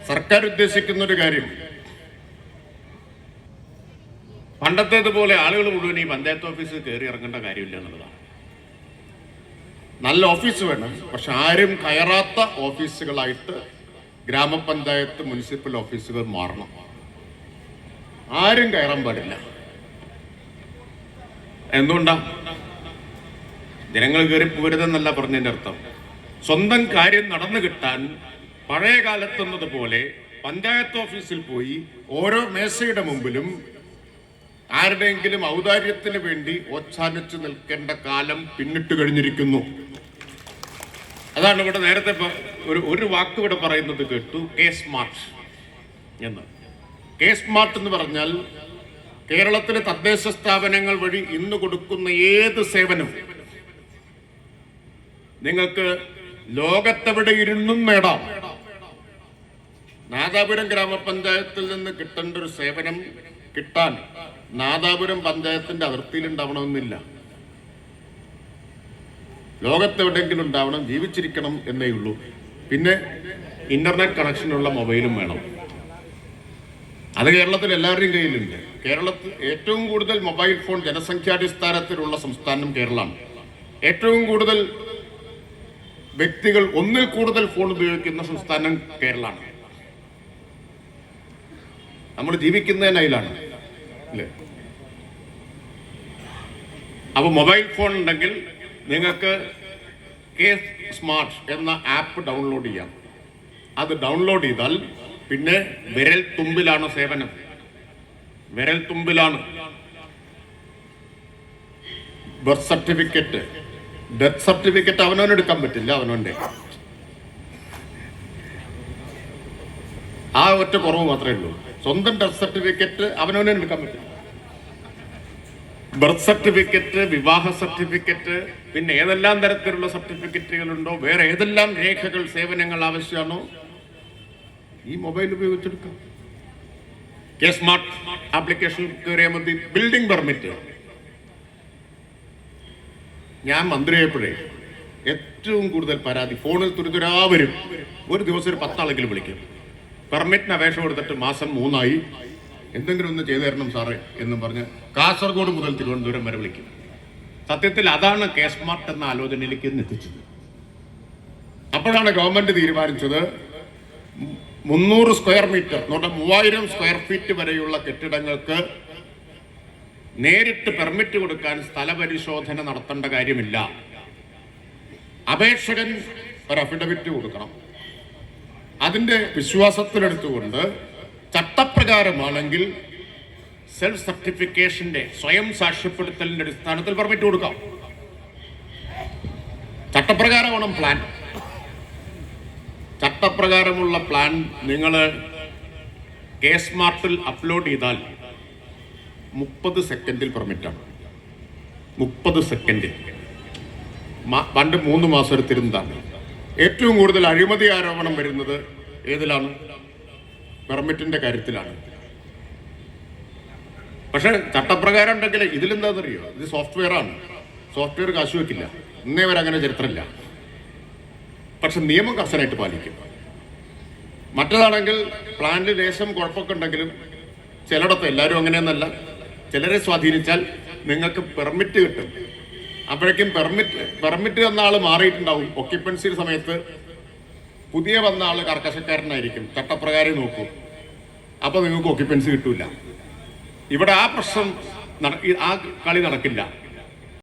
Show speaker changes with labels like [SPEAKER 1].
[SPEAKER 1] സർക്കാർ ഉദ്ദേശിക്കുന്ന ഒരു കാര്യം, പണ്ടത്തേതുപോലെ ആളുകൾ മുഴുവൻ ഈ പഞ്ചായത്ത് ഓഫീസിൽ കയറി ഇറങ്ങേണ്ട കാര്യമില്ല എന്നുള്ളതാണ്. നല്ല ഓഫീസ് വേണം, പക്ഷെ ആരും കയറാത്ത ഓഫീസുകളായിട്ട് ഗ്രാമപഞ്ചായത്ത് മുനിസിപ്പൽ ഓഫീസുകൾ മാറണം. ആരും കയറാൻ പാടില്ല. എന്തുകൊണ്ടാ? ജനങ്ങൾ കയറി പോരുതെന്നല്ല പറഞ്ഞതിൻ്റെ അർത്ഥം. സ്വന്തം കാര്യം നടന്നു കിട്ടാൻ പഴയ കാലത്തെന്നതുപോലെ പഞ്ചായത്ത് ഓഫീസിൽ പോയി ഓരോ മേശയുടെ മുമ്പിലും ആരുടെയെങ്കിലും ഔദാര്യത്തിന് വേണ്ടി ഓച്ഛാനിച്ചു നിൽക്കേണ്ട കാലം പിന്നിട്ട് കഴിഞ്ഞിരിക്കുന്നു. അതാണ് ഇവിടെ നേരത്തെ ഒരു വാക്ക് ഇവിടെ പറയുന്നത് കേട്ടു, കെ സ്മാർട്ട് എന്ന്. കെ സ്മാർട്ട് എന്ന് പറഞ്ഞാൽ കേരളത്തിലെ തദ്ദേശ സ്ഥാപനങ്ങൾ വഴി ഇന്ന് കൊടുക്കുന്ന ഏത് സേവനവും നിങ്ങൾക്ക് ലോകത്തെവിടെ ഇരുന്നും നേടാം. നാദാപുരം ഗ്രാമപഞ്ചായത്തിൽ നിന്ന് കിട്ടേണ്ട ഒരു സേവനം കിട്ടാൻ നാദാപുരം പഞ്ചായത്തിന്റെ അതിർത്തിയിൽ ഉണ്ടാവണമെന്നില്ല. ലോകത്തെവിടെയെങ്കിലും ഉണ്ടാവണം, ജീവിച്ചിരിക്കണം എന്നേ ഉള്ളൂ. പിന്നെ ഇന്റർനെറ്റ് കണക്ഷനുള്ള മൊബൈലും വേണം. അത് കേരളത്തിൽ എല്ലാവരുടെയും കയ്യിലുണ്ട്. കേരളത്തിൽ ഏറ്റവും കൂടുതൽ മൊബൈൽ ഫോൺ ജനസംഖ്യാടിസ്ഥാനത്തിലുള്ള സംസ്ഥാനം കേരളമാണ്. ഏറ്റവും കൂടുതൽ വ്യക്തികൾ ഒന്നിൽ കൂടുതൽ ഫോൺ ഉപയോഗിക്കുന്ന സംസ്ഥാനം കേരളമാണ്. നമ്മൾ ജീവിക്കുന്നതിനയിലാണ് അല്ലേ? അപ്പൊ മൊബൈൽ ഫോൺ ഉണ്ടെങ്കിൽ നിങ്ങൾക്ക് കെ സ്മാർട്ട് എന്ന ആപ്പ് ഡൗൺലോഡ് ചെയ്യാം. അത് ഡൗൺലോഡ് ചെയ്താൽ പിന്നെ വിരൽ തുമ്പിലാണ് സേവനം. വിരൽ തുമ്പിലാണ്. ബർത്ത് സർട്ടിഫിക്കറ്റ്, ഡെത്ത് സർട്ടിഫിക്കറ്റ് അവനവനെടുക്കാൻ പറ്റില്ല. അവനവന്റെ ആ ഒറ്റ കുറവ് മാത്രമേ ഉള്ളൂ. സ്വന്തം ഡെത്ത് സർട്ടിഫിക്കറ്റ് അവനവനെ എടുക്കാൻ പറ്റില്ല. ബർത്ത് സർട്ടിഫിക്കറ്റ്, വിവാഹ സർട്ടിഫിക്കറ്റ്, പിന്നെ ഏതെല്ലാം തരത്തിലുള്ള സർട്ടിഫിക്കറ്റുകളുണ്ടോ, വേറെ ഏതെല്ലാം രേഖകൾ, സേവനങ്ങൾ ആവശ്യമാണോ ഈ മൊബൈൽ ഉപയോഗിച്ചെടുക്കാം. കെ സ്മാർട്ട് ആപ്ലിക്കേഷൻ കയറിയാൽ മതി. ബിൽഡിംഗ് പെർമിറ്റ്, ഞാൻ മന്ത്രിയായപ്പോഴേ ഏറ്റവും കൂടുതൽ പരാതി ഫോണിൽ തുരുതുരാ വരും. ഒരു ദിവസം ഒരു 10 ആളെങ്കിലും വിളിക്കും. പെർമിറ്റിന് അപേക്ഷ കൊടുത്തിട്ട് മാസം 3 ആയി, എന്തെങ്കിലും ഒന്ന് ചെയ്തു തരണം സാറേ എന്നും പറഞ്ഞ് കാസർഗോഡ് മുതൽ തിരുവനന്തപുരം വരെ വിളിക്കും. സത്യത്തിൽ അതാണ് കെ സ്മാർട്ട് എന്ന ആലോചനയിലേക്ക് എത്തിച്ചത്. അപ്പോഴാണ് ഗവൺമെന്റ് തീരുമാനിച്ചത് 300 സ്ക്വയർ മീറ്റർ, 3000 സ്ക്വയർ ഫീറ്റ് വരെയുള്ള കെട്ടിടങ്ങൾക്ക് നേരിട്ട് പെർമിറ്റ് കൊടുക്കാൻ സ്ഥലപരിശോധന നടത്തേണ്ട കാര്യമില്ല. അപേക്ഷകൻ ഒരു അഫിഡവിറ്റ് കൊടുക്കണം. അതിന്റെ വിശ്വാസത്തിലെടുത്തുകൊണ്ട് ചട്ടപ്രകാരമാണെങ്കിൽ സെൽഫ് സർട്ടിഫിക്കേഷന്റെ, സ്വയം സാക്ഷ്യപ്പെടുത്തലിന്റെ അടിസ്ഥാനത്തിൽ പെർമിറ്റ് കൊടുക്കാം. ചട്ടപ്രകാരമാണ് പ്ലാൻ. ചട്ടപ്രകാരമുള്ള പ്ലാൻ നിങ്ങൾ കെ സ്മാർട്ടിൽ അപ്ലോഡ് ചെയ്താൽ 30 സെക്കൻഡിൽ പെർമിറ്റാണ്. 30 സെക്കൻഡിൽ. പണ്ട് 3 മാസം എടുത്തിരുന്നതാണ്. ഏറ്റവും കൂടുതൽ അഴിമതി ആരോപണം വരുന്നത് ഏതിലാണ്? പെർമിറ്റിന്റെ കാര്യത്തിലാണ്. പക്ഷെ ചട്ടപ്രകാരം ഉണ്ടെങ്കിൽ ഇതിലെന്താണെന്നറിയോ? ഇത് സോഫ്റ്റ്വെയർ ആണ്. സോഫ്റ്റ്വെയർ കാശ് വെക്കില്ല. ഇന്നേ വരെ അങ്ങനെ ചരിത്രമില്ല. പക്ഷെ നിയമം കർശനമായിട്ട് പാലിക്കും. മറ്റതാണെങ്കിൽ പ്ലാനിൽ ലേശം കുഴപ്പമൊക്കെ ഉണ്ടെങ്കിലും ചിലയിടത്ത്, എല്ലാവരും അങ്ങനെയൊന്നല്ല, ചിലരെ സ്വാധീനിച്ചാൽ നിങ്ങൾക്ക് പെർമിറ്റ് കിട്ടും. അപ്പോഴേക്കും പെർമിറ്റ് വന്ന ആൾ മാറിയിട്ടുണ്ടാവും. ഒക്യുപ്പൻസി സമയത്ത് പുതിയ വന്ന ആൾ കർക്കശക്കാരനായിരിക്കും. ചട്ടപ്രകാരം നോക്കൂ. അപ്പൊ നിങ്ങൾക്ക് ഒക്യുപ്പൻസി കിട്ടൂല. ഇവിടെ ആ പ്രശ്നം, ആ കളി നടക്കില്ല.